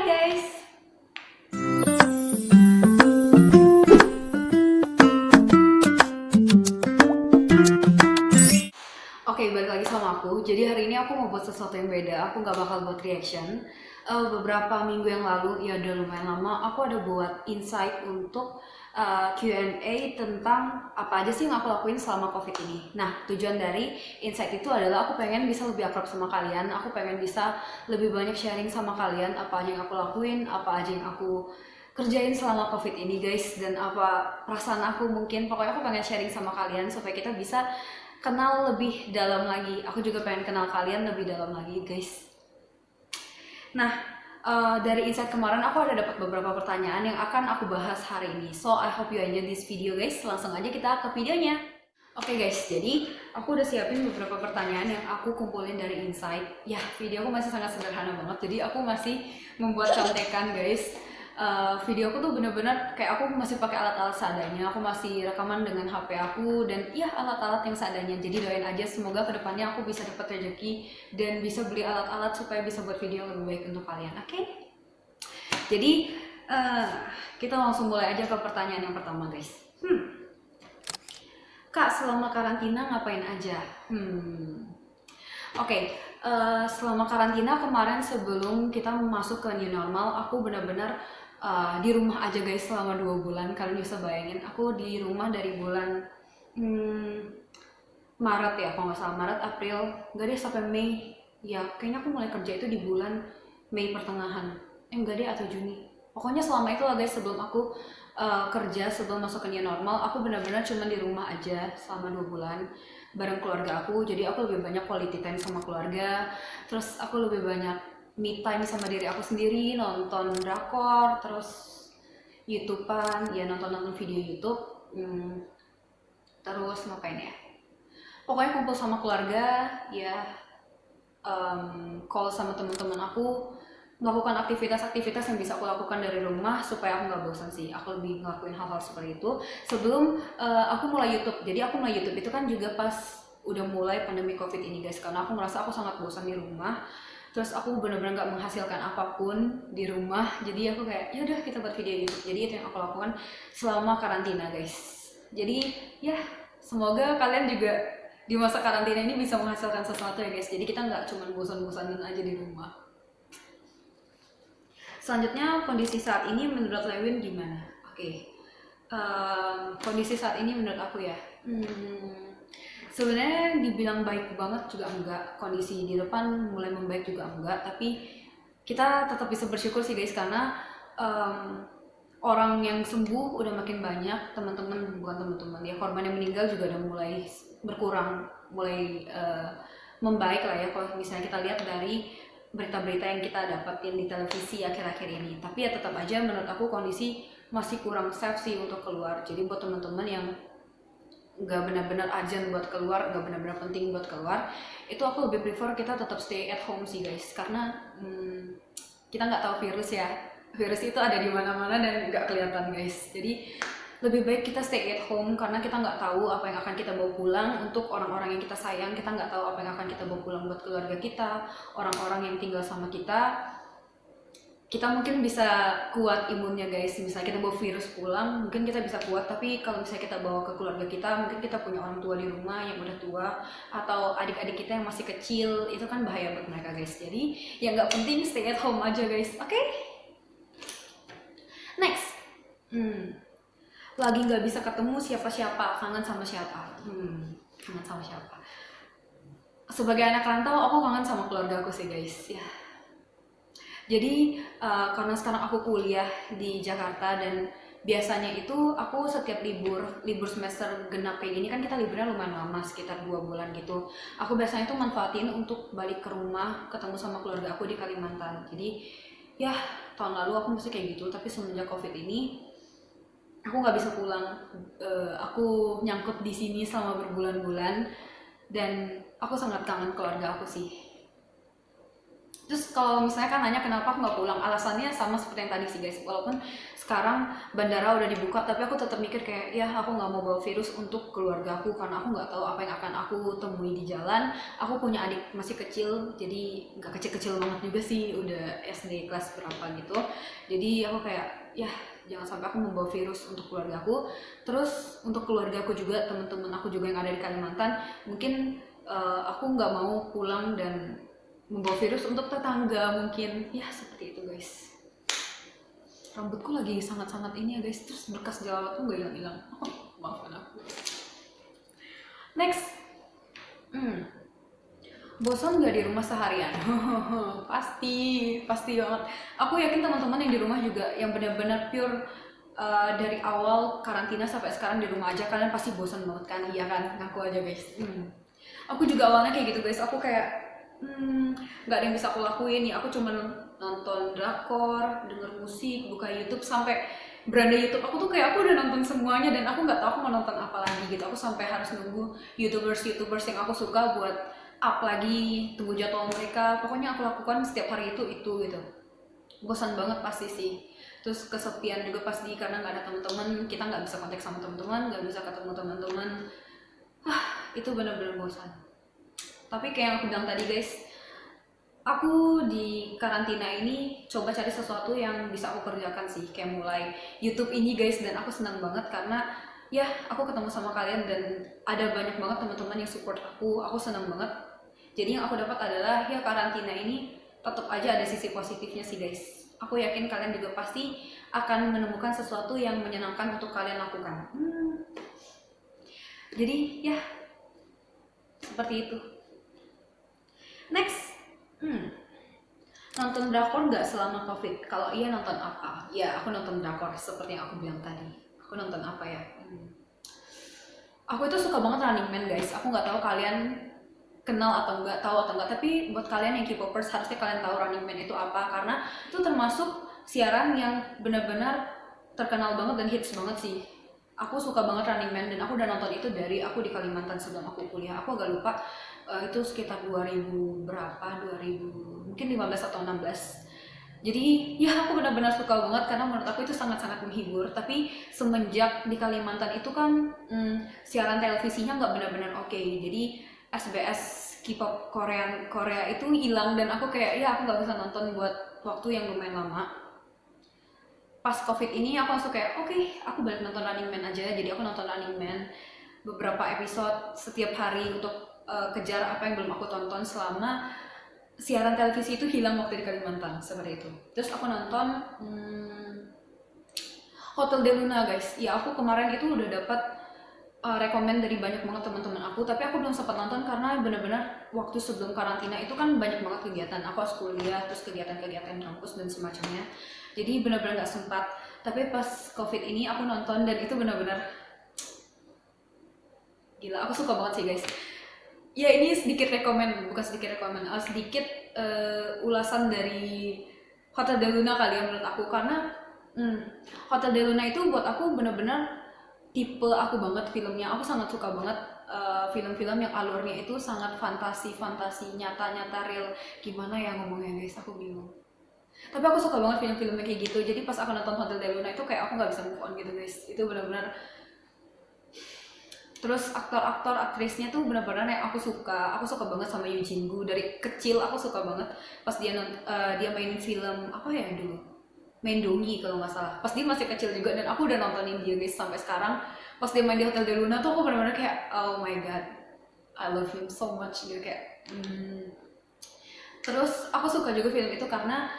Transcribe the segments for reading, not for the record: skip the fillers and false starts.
guys. Oke, balik lagi sama aku. Jadi hari ini aku mau buat sesuatu yang beda. Aku nggak bakal buat reaction. Beberapa minggu yang lalu, ya udah lumayan lama, aku ada buat insight untuk Q&A tentang apa aja sih yang aku lakuin selama COVID ini. Nah, tujuan dari insight itu adalah aku pengen bisa lebih akrab sama kalian. Aku pengen bisa lebih banyak sharing sama kalian apa aja yang aku lakuin, apa aja yang aku kerjain selama COVID ini guys, dan apa perasaan aku mungkin. Pokoknya aku pengen sharing sama kalian supaya kita bisa kenal lebih dalam lagi. Aku juga pengen kenal kalian lebih dalam lagi guys. Nah, dari insight kemarin aku ada dapat beberapa pertanyaan yang akan aku bahas hari ini. So, I hope you enjoy this video guys. Langsung aja kita ke videonya. Oke guys, jadi aku udah siapin beberapa pertanyaan yang aku kumpulin dari insight. Ya, video aku masih sangat sederhana banget, jadi aku masih membuat contekan guys. Video aku tuh bener-bener kayak aku masih pakai alat-alat seadanya. Aku masih rekaman dengan HP aku dan ya alat-alat yang seadanya. Jadi doain aja semoga kedepannya aku bisa dapat rezeki dan bisa beli alat-alat supaya bisa buat video yang lebih baik untuk kalian. Oke? Jadi kita langsung mulai aja ke pertanyaan yang pertama guys. Kak, selama karantina ngapain aja? Oke, selama karantina kemarin sebelum kita masuk ke new normal, aku benar-benar di rumah aja guys selama 2 bulan. Kalian bisa bayangin, aku di rumah dari bulan Maret ya, kalau nggak salah Maret, April, nggak deh sampai Mei. Ya, kayaknya aku mulai kerja itu di bulan Mei pertengahan. Enggak deh, atau Juni. Pokoknya selama itu lah guys, sebelum aku kerja, sebelum masuk ke new normal, aku benar-benar cuma di rumah aja selama 2 bulan bareng keluarga aku. Jadi aku lebih banyak quality time sama keluarga, terus aku lebih banyak me time sama diri aku sendiri, nonton drakor, terus YouTubean, ya nonton video YouTube, terus ngapain ya? Pokoknya kumpul sama keluarga, ya call sama teman-teman aku, melakukan aktivitas-aktivitas yang bisa aku lakukan dari rumah supaya aku nggak bosan sih. Aku lebih ngelakuin hal-hal seperti itu sebelum aku mulai YouTube. Jadi aku mulai YouTube itu kan juga pas udah mulai pandemi COVID ini guys, karena aku merasa aku sangat bosan di rumah. Terus aku benar-benar nggak menghasilkan apapun di rumah. Jadi aku kayak ya udah kita buat video YouTube. Jadi itu yang aku lakukan selama karantina guys. Jadi ya semoga kalian juga di masa karantina ini bisa menghasilkan sesuatu ya guys. Jadi kita nggak cuma bosan-bosanin aja di rumah. Selanjutnya, kondisi saat ini menurut Lewin gimana? Oke, kondisi saat ini menurut aku ya, sebenarnya dibilang baik banget juga enggak. Kondisi di depan mulai membaik juga enggak. Tapi kita tetap bisa bersyukur sih guys, karena orang yang sembuh udah makin banyak. Teman-teman, bukan teman-teman ya, korban yang meninggal juga udah mulai berkurang, mulai membaik lah ya. Kalau misalnya kita lihat dari berita-berita yang kita dapatin di televisi akhir-akhir ini. Tapi ya tetap aja menurut aku kondisi masih kurang safe sih untuk keluar. Jadi buat teman-teman yang nggak benar-benar urgent buat keluar, nggak benar-benar penting buat keluar, itu aku lebih prefer kita tetap stay at home sih guys. Karena kita nggak tahu virus ya. Virus itu ada di mana-mana dan nggak kelihatan guys. Jadi lebih baik kita stay at home karena kita nggak tahu apa yang akan kita bawa pulang untuk orang-orang yang kita sayang. Kita nggak tahu apa yang akan kita bawa pulang buat keluarga kita, orang-orang yang tinggal sama kita. Kita mungkin bisa kuat imunnya guys. Misalnya kita bawa virus pulang, mungkin kita bisa kuat. Tapi kalau misalnya kita bawa ke keluarga kita, mungkin kita punya orang tua di rumah yang udah tua, atau adik-adik kita yang masih kecil, itu kan bahaya buat mereka guys. Jadi yang nggak penting stay at home aja guys. Oke? Next. Lagi nggak bisa ketemu siapa-siapa, kangen sama siapa? Kangen sama siapa? Sebagai anak rantau, aku kangen sama keluarga aku sih guys. Ya. Jadi karena sekarang aku kuliah di Jakarta dan biasanya itu aku setiap libur semester genap kayak gini kan kita liburnya lumayan lama, sekitar 2 bulan gitu. Aku biasanya tuh manfaatin untuk balik ke rumah, ketemu sama keluarga aku di Kalimantan. Jadi ya tahun lalu aku mesti kayak gitu, tapi semenjak COVID ini aku nggak bisa pulang. Aku nyangkut di sini selama berbulan-bulan dan aku sangat kangen keluarga aku sih. Terus kalau misalnya kan nanya kenapa aku nggak pulang, alasannya sama seperti yang tadi sih guys. Walaupun sekarang bandara udah dibuka, tapi aku tetap mikir kayak ya aku nggak mau bawa virus untuk keluarga aku karena aku nggak tahu apa yang akan aku temui di jalan. Aku punya adik masih kecil, jadi nggak kecil-kecil banget juga sih, udah SD kelas berapa gitu. Jadi aku kayak ya jangan sampai aku membawa virus untuk keluarga aku. Terus untuk keluarga aku juga, teman-teman aku juga yang ada di Kalimantan, mungkin aku nggak mau pulang dan membawa virus untuk tetangga mungkin, ya seperti itu guys. Rambutku lagi sangat-sangat ini ya guys, terus bekas jerawat tuh nggak hilang-hilang. Maafkan aku. Next. Bosan nggak di rumah seharian? Pasti, pasti banget. Aku yakin teman-teman yang di rumah juga yang benar-benar pure dari awal karantina sampai sekarang di rumah aja, kalian pasti bosan banget kan? Iya kan? Ngaku aja guys. Aku juga awalnya kayak gitu guys. Aku kayak nggak ada yang bisa aku lakuin ya. Aku cuma nonton drakor, denger musik, buka YouTube sampai beranda YouTube aku tuh kayak aku udah nonton semuanya dan aku nggak tahu aku mau nonton apa lagi gitu. Aku sampai harus nunggu YouTubers yang aku suka buat up lagi, tunggu jadwal mereka. Pokoknya aku lakukan setiap hari itu gitu. Bosan banget pasti sih. Terus kesepian juga pasti karena nggak ada teman-teman, kita nggak bisa kontak sama teman-teman, nggak bisa ketemu teman-teman. Itu benar-benar bosan. Tapi kayak yang aku bilang tadi guys, aku di karantina ini coba cari sesuatu yang bisa aku kerjakan sih, kayak mulai YouTube ini guys, dan aku senang banget karena ya aku ketemu sama kalian dan ada banyak banget teman-teman yang support aku senang banget. Jadi yang aku dapat adalah ya karantina ini tetap aja ada sisi positifnya sih guys. Aku yakin kalian juga pasti akan menemukan sesuatu yang menyenangkan untuk kalian lakukan. Jadi ya seperti itu. Next. Nonton drakor nggak selama covid? Kalau iya nonton apa? Ya aku nonton drakor seperti yang aku bilang tadi. Aku nonton apa ya? Aku itu suka banget Running Man guys. Aku nggak tahu kalian kenal atau nggak, tahu atau nggak. Tapi buat kalian yang K-popers harusnya kalian tahu Running Man itu apa, karena itu termasuk siaran yang benar-benar terkenal banget dan hits banget sih. Aku suka banget Running Man dan aku udah nonton itu dari aku di Kalimantan sebelum aku kuliah. Aku agak lupa itu sekitar 2000 berapa, 2000 mungkin 15 atau 16. Jadi ya aku benar-benar suka banget karena menurut aku itu sangat-sangat menghibur. Tapi semenjak di Kalimantan itu kan siaran televisinya nggak benar-benar oke. Jadi SBS K-pop Korea itu hilang dan aku kayak ya aku nggak bisa nonton buat waktu yang lumayan lama. Pas covid ini aku langsung kayak oke, aku balik nonton Running Man aja. Jadi aku nonton Running Man beberapa episode setiap hari untuk kejar apa yang belum aku tonton selama siaran televisi itu hilang waktu di Kalimantan, seperti itu. Terus aku nonton Hotel de Luna guys. Ya aku kemarin itu udah dapat rekomen dari banyak banget teman-teman aku, tapi aku belum sempat nonton karena benar-benar waktu sebelum karantina itu kan banyak banget kegiatan. Aku harus kuliah, terus kegiatan-kegiatan kampus dan semacamnya. Jadi benar-benar nggak sempat. Tapi pas covid ini aku nonton dan itu benar-benar gila. Aku suka banget sih guys. Ya ini sedikit rekomen, bukan sedikit rekomen, sedikit ulasan dari Hotel de Luna kali ya menurut aku, karena Hotel de Luna itu buat aku bener-bener tipe aku banget filmnya. Aku sangat suka banget film-film yang alurnya itu sangat fantasi nyata real. Gimana ya ngomongnya guys, aku bingung. Tapi aku suka banget film-film kayak gitu. Jadi pas aku nonton Hotel de Luna itu kayak aku nggak bisa move on gitu guys. Itu benar-benar. Terus aktor-aktor aktrisnya tuh benar-benar yang aku suka banget sama Yoo Jin Gu. Dari kecil aku suka banget pas dia mainin film apa ya dulu, main Dongi kalau nggak salah, pas dia masih kecil juga, dan aku udah nontonin dia guys sampai sekarang. Pas dia main di Hotel de Luna tuh aku benar-benar kayak oh my god, I love him so much gitu kayak Terus aku suka juga film itu karena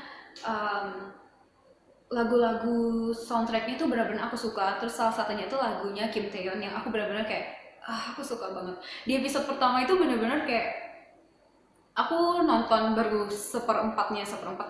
lagu-lagu soundtracknya tuh benar-benar aku suka. Terus salah satunya itu lagunya Kim Taeyeon yang aku benar-benar kayak aku suka banget. Di episode pertama itu benar-benar kayak aku nonton baru seperempat,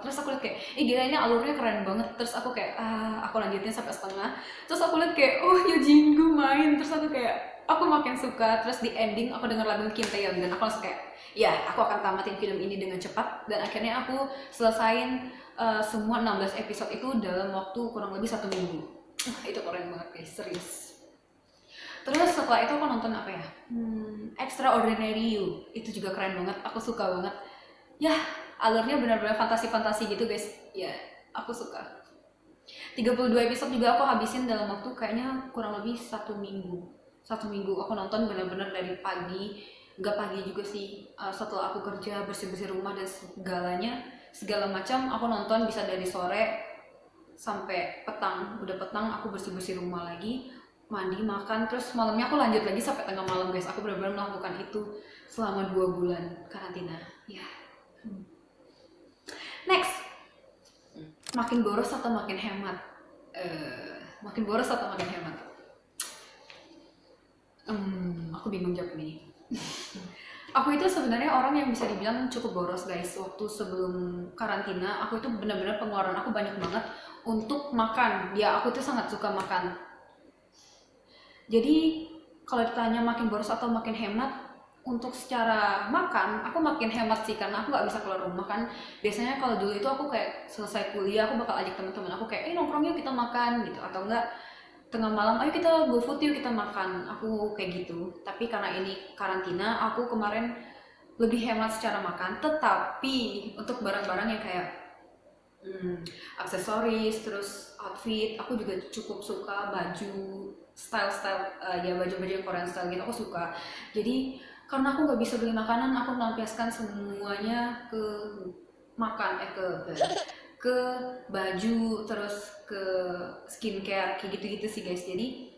terus aku liat kayak gila ini alurnya keren banget. Terus aku kayak aku lanjutin sampai setengah. Terus aku liat kayak oh Yoo Jin Gu main. Terus aku kayak aku makin suka. Terus di ending aku denger lagu Kim Taeyeon dan aku langsung kayak ya aku akan tamatin film ini dengan cepat. Dan akhirnya aku selesain semua 16 episode itu dalam waktu kurang lebih 1 minggu. Itu keren banget guys, serius. Terus setelah itu aku nonton apa ya? Extraordinary You. Itu juga keren banget, aku suka banget. Ya, alurnya benar-benar fantasi-fantasi gitu guys. Ya, aku suka. 32 episode juga aku habisin dalam waktu kayaknya kurang lebih 1 minggu. 1 minggu aku nonton benar-benar dari pagi, nggak pagi juga sih, setelah aku kerja bersih-bersih rumah dan segala macam aku nonton, bisa dari sore sampai petang. Udah petang aku bersih-bersih rumah lagi, mandi, makan, terus malamnya aku lanjut lagi sampai tengah malam guys. Aku benar-benar melakukan itu selama 2 bulan karantina ya. Next, makin boros atau makin hemat? Makin boros atau makin hemat? Aku bingung jawab ini. Aku itu sebenarnya orang yang bisa dibilang cukup boros guys. Waktu sebelum karantina aku itu benar-benar pengeluaran aku banyak banget untuk makan. Ya, aku tuh sangat suka makan. Jadi kalau ditanya makin boros atau makin hemat, untuk secara makan aku makin hemat sih, karena aku nggak bisa keluar rumah kan. Biasanya kalau dulu itu aku kayak selesai kuliah aku bakal ajak teman-teman aku kayak nongkrong yuk kita makan gitu, atau enggak tengah malam ayo kita go food yuk kita makan, aku kayak gitu. Tapi karena ini karantina aku kemarin lebih hemat secara makan, tetapi untuk barang-barang yang kayak aksesoris terus outfit aku juga cukup suka. Baju style ya baju-baju yang Korean style gitu aku suka. Jadi karena aku nggak bisa beli makanan, aku melampiaskan semuanya ke makan, ke baju, terus ke skincare kayak gitu-gitu sih guys. Jadi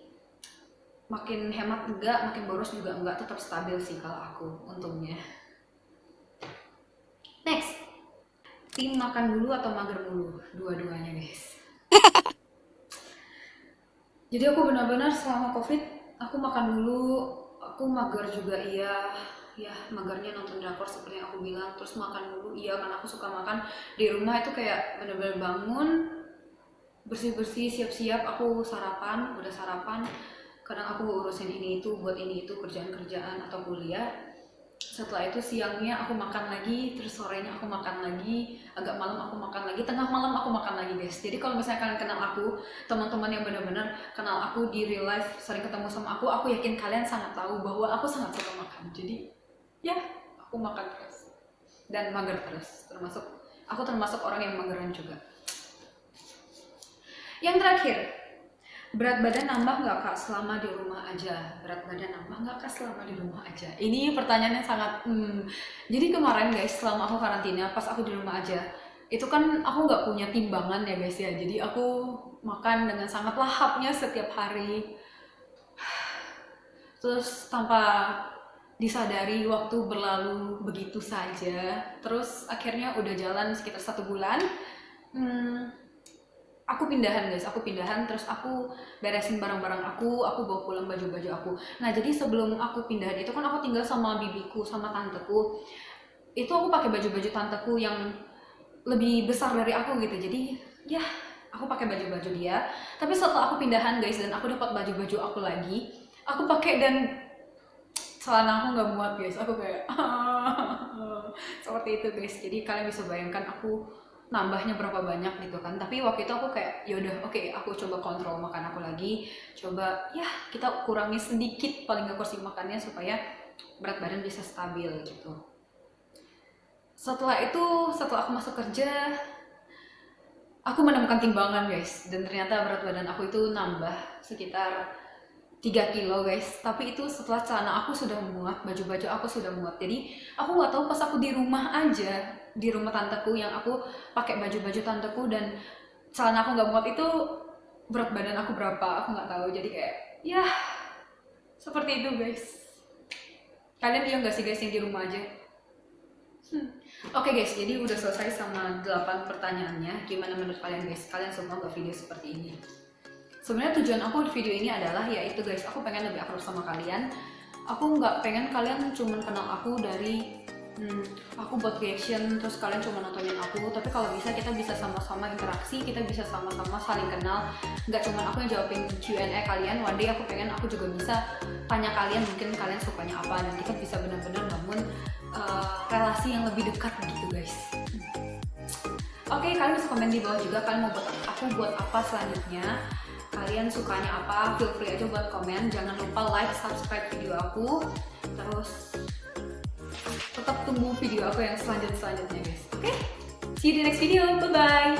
makin hemat enggak, makin boros juga enggak, tetap stabil sih kalau aku untungnya. Next, tim makan dulu atau mager dulu? Dua-duanya guys. Jadi aku benar-benar selama covid aku makan dulu, aku mager juga iya. Ya magernya nonton drakor seperti yang aku bilang, terus makan dulu iya karena aku suka makan. Di rumah itu kayak bener-bener bangun, bersih-bersih, siap-siap, aku sarapan, udah sarapan, kadang aku urusin ini itu, buat ini itu, kerjaan-kerjaan atau kuliah. Setelah itu siangnya aku makan lagi, terus sorenya aku makan lagi, agak malam aku makan lagi, tengah malam aku makan lagi guys. Jadi kalau misalnya kalian kenal aku, teman-teman yang benar-benar kenal aku di real life, sering ketemu sama aku yakin kalian sangat tahu bahwa aku sangat suka makan. Jadi ya aku makan terus dan mager terus, aku termasuk orang yang mageran juga. Yang terakhir, berat badan nambah nggak kak selama di rumah aja? Berat badan nambah nggak kak selama di rumah aja? Ini pertanyaannya sangat Jadi kemarin guys, selama aku karantina, pas aku di rumah aja, itu kan aku nggak punya timbangan ya guys ya. Jadi aku makan dengan sangat lahapnya setiap hari, terus tanpa disadari waktu berlalu begitu saja. Terus akhirnya udah jalan sekitar 1 bulan, aku pindahan guys, terus aku beresin barang-barang aku bawa pulang baju-baju aku. Nah jadi sebelum aku pindahan itu kan aku tinggal sama bibiku, sama tanteku. Itu aku pakai baju-baju tanteku yang lebih besar dari aku gitu. Jadi ya aku pakai baju-baju dia. Tapi setelah aku pindahan guys dan aku dapat baju-baju aku lagi, aku pakai dan celana aku nggak muat guys. Aku kayak seperti itu guys. Jadi kalian bisa bayangkan aku nambahnya berapa banyak gitu kan. Tapi waktu itu aku kayak yaudah oke, aku coba kontrol makan aku lagi, coba ya kita kurangi sedikit paling nggak porsi makannya supaya berat badan bisa stabil gitu. Setelah aku masuk kerja, aku menemukan timbangan guys, dan ternyata berat badan aku itu nambah sekitar 3 kilo guys. Tapi itu setelah celana aku sudah muat, baju-baju aku sudah muat. Jadi aku nggak tahu pas aku di rumah aja, di rumah tanteku yang aku pakai baju-baju tanteku dan celana aku nggak muat, itu berat badan aku berapa aku nggak tahu. Jadi kayak ya seperti itu guys. Kalian iya nggak sih guys yang di rumah aja? Oke guys, jadi udah selesai sama 8 pertanyaannya. Gimana menurut kalian guys? Kalian suka nggak video seperti ini? Sebenarnya tujuan aku di video ini adalah yaitu guys, aku pengen lebih akrab sama kalian. Aku nggak pengen kalian cuma kenal aku dari aku buat reaction terus kalian cuma nontonin aku. Tapi kalau bisa kita bisa sama-sama interaksi, kita bisa sama-sama saling kenal. Nggak cuma aku yang jawabin Q&A kalian. One day aku pengen aku juga bisa tanya kalian, mungkin kalian sukanya apa, dan kita bisa benar-benar bangun relasi yang lebih dekat gitu guys. Oke, kalian bisa komen di bawah juga kalian mau buat apa selanjutnya. Kalian sukanya apa, feel free aja buat komen. Jangan lupa like, subscribe video aku. Terus tetap tunggu video aku yang selanjutnya guys. Oke? See you di next video. Bye bye.